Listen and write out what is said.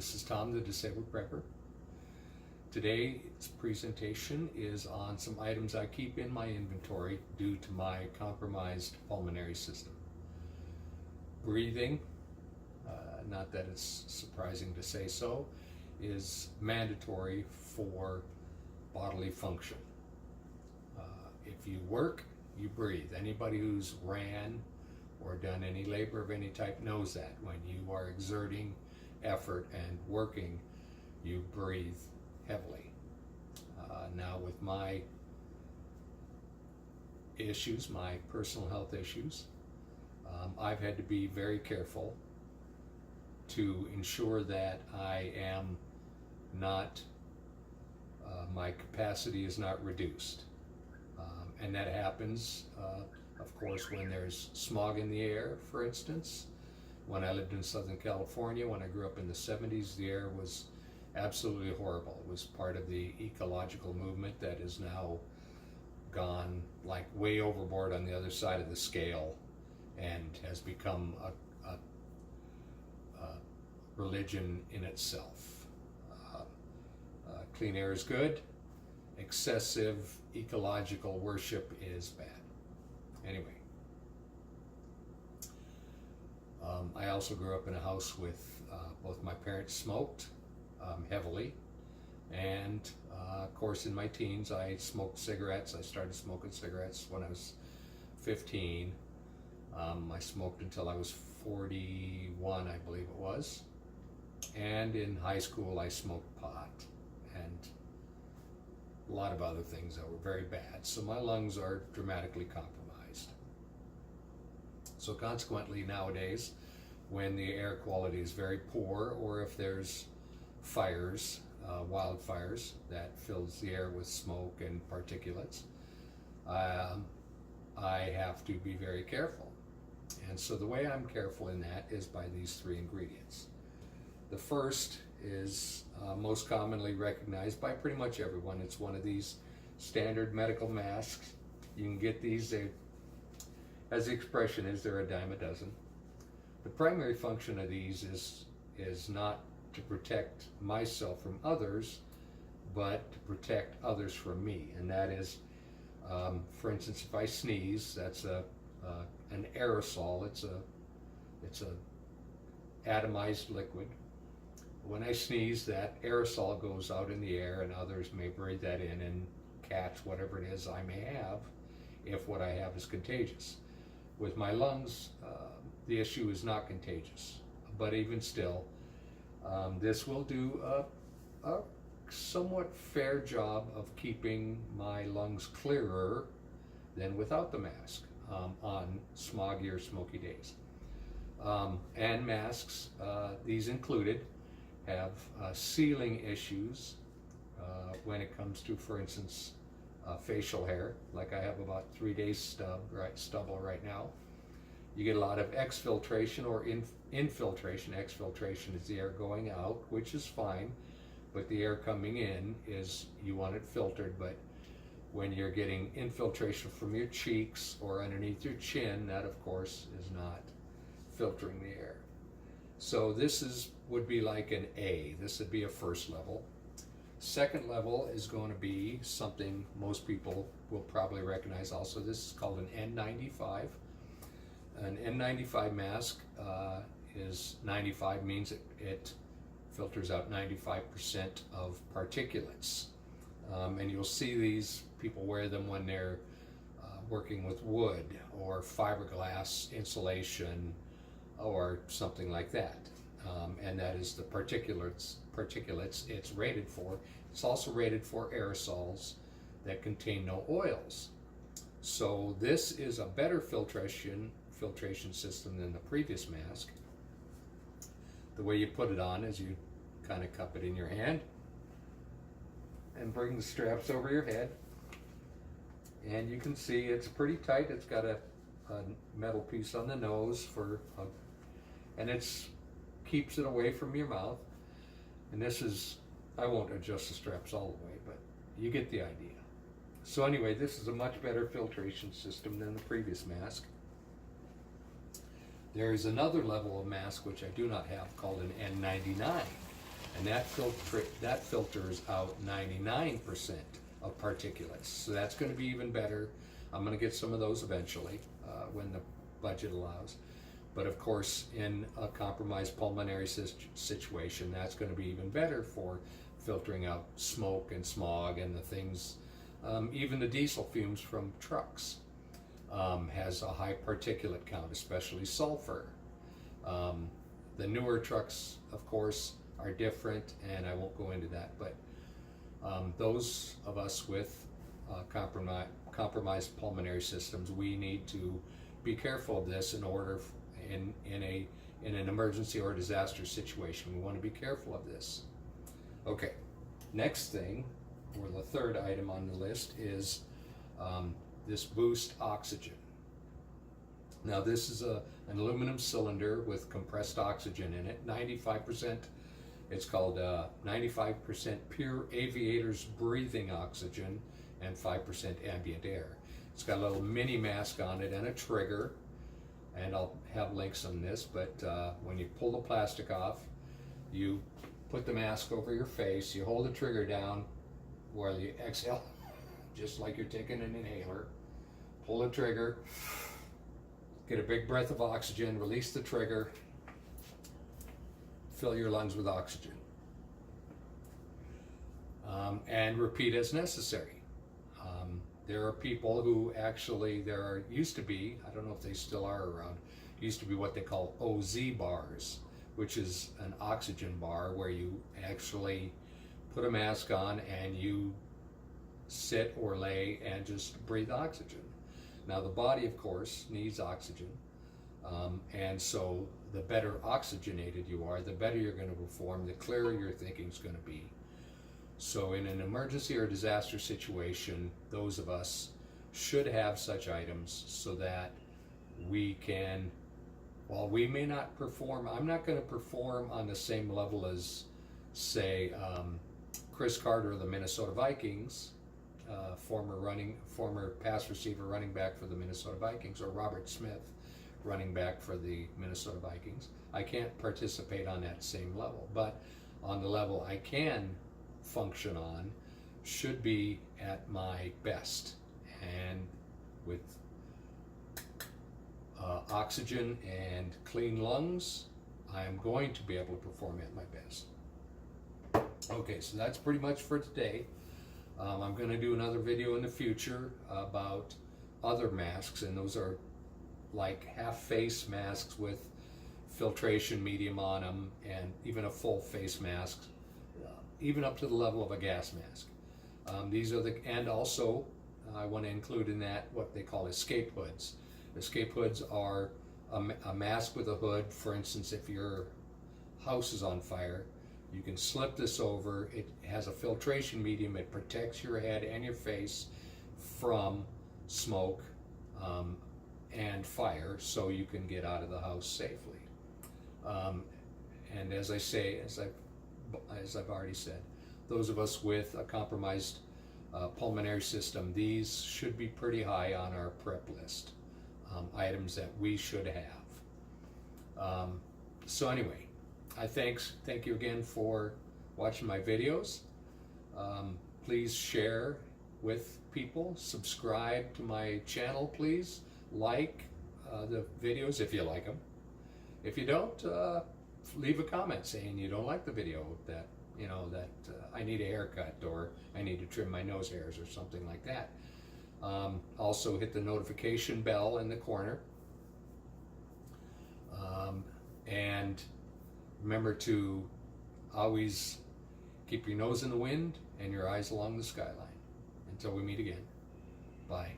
This is Tom, the Disabled Prepper. Today's presentation is on some items I keep in my inventory due to my compromised pulmonary system. Breathing, not that it's surprising to say so, is mandatory for bodily function. If you work, you breathe. Anybody who's ran or done any labor of any type knows that. When you are exerting effort and working, you breathe heavily. Now with my issues, my personal health issues, I've had to be very careful to ensure that I am not, my capacity is not reduced. And that happens, of course, when there's smog in the air, for instance. When I lived in Southern California, when I grew up in the 70s, the air was absolutely horrible. It was part of the ecological movement that is now gone like way overboard on the other side of the scale and has become a religion in itself. Clean air is good. Excessive ecological worship is bad. Anyway, I also grew up in a house with both my parents smoked heavily, and of course in my teens I smoked cigarettes. I started smoking cigarettes when I was 15. I smoked until I was 41, I believe it was, and in high school I smoked pot and a lot of other things that were very bad. So my lungs are dramatically compromised. So consequently nowadays, when the air quality is very poor, or if there's fires, wildfires that fills the air with smoke and particulates, I have to be very careful. And so the way I'm careful in that is by these three ingredients. The first is most commonly recognized by pretty much everyone. It's one of these standard medical masks. You can get these, as the expression is, they're a dime a dozen. The primary function of these is not to protect myself from others, but to protect others from me. And that is, for instance, if I sneeze, that's an aerosol. It's a atomized liquid. When I sneeze, that aerosol goes out in the air, and others may breathe that in and catch whatever it is I may have, if what I have is contagious. With my lungs, the issue is not contagious, but even still, this will do a somewhat fair job of keeping my lungs clearer than without the mask on smoggy or smoky days. And masks, these included, have sealing issues when it comes to, for instance, facial hair. Like I have about 3 days stubble right now. You get a lot of exfiltration or infiltration. Exfiltration is the air going out, which is fine, but the air coming in is, you want it filtered. But when you're getting infiltration from your cheeks or underneath your chin, that of course is not filtering the air. So this would be like an A. This would be a first level. Second level is going to be something most people will probably recognize also. This is called an N95. An N95 mask is 95, means it filters out 95% of particulates. And you'll see these people wear them when they're working with wood or fiberglass insulation or something like that. And that is the particulates it's rated for. It's also rated for aerosols that contain no oils. So this is a better filtration system than the previous mask. The way you put it on is you kind of cup it in your hand and bring the straps over your head. And you can see it's pretty tight. It's got a metal piece on the nose and it's keeps it away from your mouth. And this is, I won't adjust the straps all the way, but you get the idea. So anyway, this is a much better filtration system than the previous mask. There is another level of mask which I do not have called an N99. and that filters out 99% of particulates. So that's going to be even better. I'm going to get some of those eventually when the budget allows. But of course, in a compromised pulmonary situation, that's going to be even better for filtering out smoke and smog and the things, even the diesel fumes from trucks has a high particulate count, especially sulfur. The newer trucks, of course, are different, and I won't go into that, but those of us with compromised pulmonary systems, we need to be careful of this in order in an emergency or disaster situation. We want to be careful of this. Okay, next thing, or the third item on the list, is this boost oxygen. Now this is an aluminum cylinder with compressed oxygen in it, 95%. It's called 95% pure aviator's breathing oxygen and 5% ambient air. It's got a little mini mask on it and a trigger, and I'll have links on this, but when you pull the plastic off, you put the mask over your face, you hold the trigger down while you exhale, just like you're taking an inhaler. Pull the trigger, get a big breath of oxygen, release the trigger, fill your lungs with oxygen, and repeat as necessary. There are people who actually, used to be, I don't know if they still are around, used to be what they call Oszi Bars, which is an oxygen bar where you actually put a mask on and you sit or lay and just breathe oxygen. Now the body, of course, needs oxygen, and so the better oxygenated you are, the better you're going to perform, the clearer your thinking is going to be. So in an emergency or disaster situation, those of us should have such items so that we can, while we may not perform, I'm not going to perform on the same level as, say, Chris Carter of the Minnesota Vikings, former pass receiver running back for the Minnesota Vikings, or Robert Smith, running back for the Minnesota Vikings. I can't participate on that same level, but on the level I can function on should be at my best, and with oxygen and clean lungs, I am going to be able to perform at my best. Okay, so that's pretty much for today. I'm going to do another video in the future about other masks, and those are like half-face masks with filtration medium on them, and even a full face mask, even up to the level of a gas mask. These are and also I want to include in that what they call escape hoods. Escape hoods are a mask with a hood. For instance, if your house is on fire, you can slip this over. It has a filtration medium. It protects your head and your face from smoke and fire, so you can get out of the house safely. And as I say, as I've already said, those of us with a compromised pulmonary system, these should be pretty high on our prep list, items that we should have. So anyway, thank you again for watching my videos. Please share with people, subscribe to my channel, please, like the videos if you like them. If you don't, leave a comment saying you don't like the video, that I need a haircut, or I need to trim my nose hairs, or something like that. Also hit the notification bell in the corner, and remember to always keep your nose in the wind and your eyes along the skyline. Until we meet again, bye.